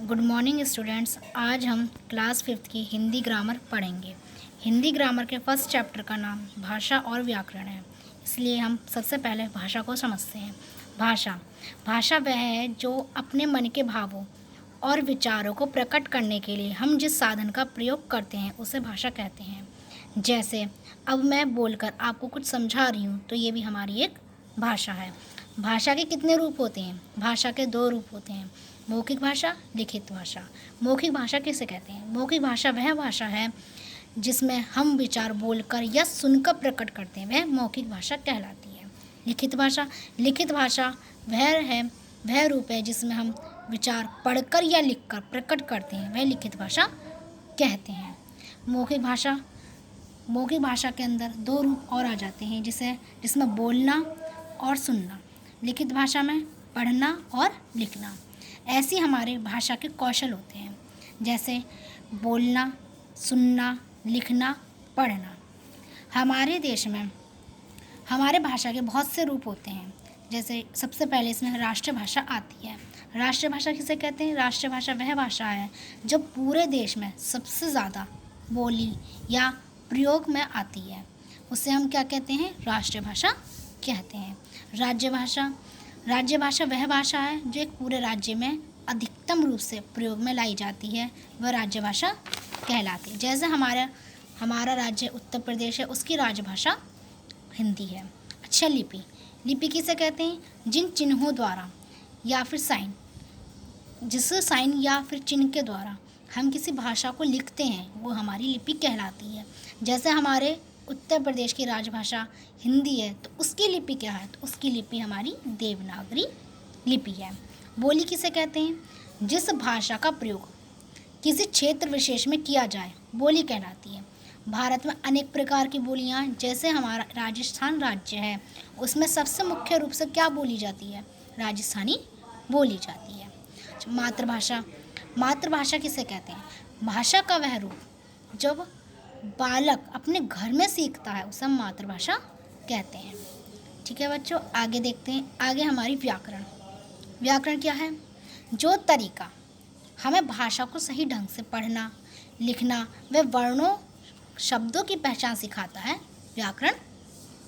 Good morning students. आज हम class 5th की हिंदी ग्रामर पढ़ेंगे। हिंदी ग्रामर के फर्स्ट चैप्टर का नाम भाषा और व्याकरण है, इसलिए हम सबसे पहले भाषा को समझते हैं। भाषा वह है जो अपने मन के भावों और विचारों को प्रकट करने के लिए हम जिस साधन का प्रयोग करते हैं उसे भाषा कहते हैं। जैसे अब मैं बोलकर आपको कुछ समझा रही हूँ, तो ये भी हमारी एक भाषा है। भाषा के कितने रूप होते हैं? भाषा के 2 रूप होते हैं, मौखिक भाषा, लिखित भाषा। मौखिक भाषा किसे कहते हैं? मौखिक भाषा वह भाषा है जिसमें हम विचार बोलकर या सुनकर प्रकट करते हैं, वह मौखिक भाषा कहलाती है। लिखित भाषा वह रूप है जिसमें हम विचार पढ़कर या लिखकर प्रकट करते हैं, वह लिखित भाषा कहते हैं। मौखिक भाषा के अंदर 2 रूप और आ जाते हैं, जिसमें बोलना और सुनना। लिखित भाषा में पढ़ना और लिखना। ऐसे हमारे भाषा के कौशल होते हैं, जैसे बोलना, सुनना, लिखना, पढ़ना। हमारे देश में हमारे भाषा के बहुत से रूप होते हैं। जैसे सबसे पहले इसमें राष्ट्रीय भाषा आती है। राष्ट्रीय भाषा किसे कहते हैं? राष्ट्रीय भाषा वह भाषा है जो पूरे देश में सबसे ज़्यादा बोली या प्रयोग में आती है, उसे हम क्या कहते हैं? राष्ट्रीय भाषा कहते हैं। राज्य भाषा वह भाषा है जो एक पूरे राज्य में अधिकतम रूप से प्रयोग में लाई जाती है, वह राज्य भाषा कहलाती है। जैसे हमारा राज्य उत्तर प्रदेश है, उसकी राजभाषा हिंदी है। अच्छा, लिपि किसे कहते हैं? जिन चिन्हों द्वारा या फिर साइन या फिर चिन्ह के द्वारा हम किसी भाषा को लिखते हैं, वो हमारी लिपि कहलाती है। जैसे हमारे उत्तर प्रदेश की राजभाषा हिंदी है, तो उसकी लिपि क्या है? तो उसकी लिपि हमारी देवनागरी लिपि है। बोली किसे कहते हैं? जिस भाषा का प्रयोग किसी क्षेत्र विशेष में किया जाए, बोली कहलाती है। भारत में अनेक प्रकार की बोलियां, जैसे हमारा राजस्थान राज्य है, उसमें सबसे मुख्य रूप से क्या बोली जाती है? राजस्थानी बोली जाती है। मातृभाषा किसे कहते हैं? भाषा का वह रूप जब बालक अपने घर में सीखता है, उसे हम मातृभाषा कहते हैं। ठीक है बच्चों, आगे देखते हैं। आगे हमारी व्याकरण क्या है? जो तरीका हमें भाषा को सही ढंग से पढ़ना, लिखना व वर्णों, शब्दों की पहचान सिखाता है, व्याकरण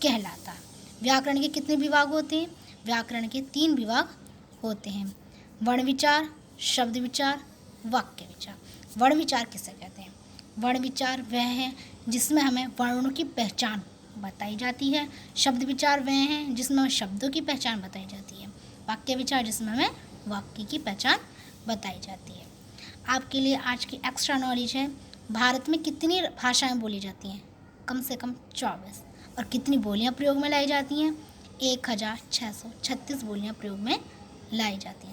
कहलाता है। व्याकरण के कितने विभाग होते हैं? व्याकरण के 3 विभाग होते हैं, वर्ण विचार, शब्द विचार, वाक्य विचार। वर्ण विचार किसे कहते हैं? वर्ण विचार वह है जिसमें हमें वर्णों की पहचान बताई जाती है। शब्द विचार वह हैं जिसमें हमें शब्दों की पहचान बताई जाती है। वाक्य विचार जिसमें हमें वाक्य की पहचान बताई जाती है। आपके लिए आज की एक्स्ट्रा नॉलेज है, भारत में कितनी भाषाएं बोली जाती हैं? कम से कम 24। और कितनी बोलियां प्रयोग में लाई जाती हैं? 1636 बोलियां प्रयोग में लाई जाती हैं।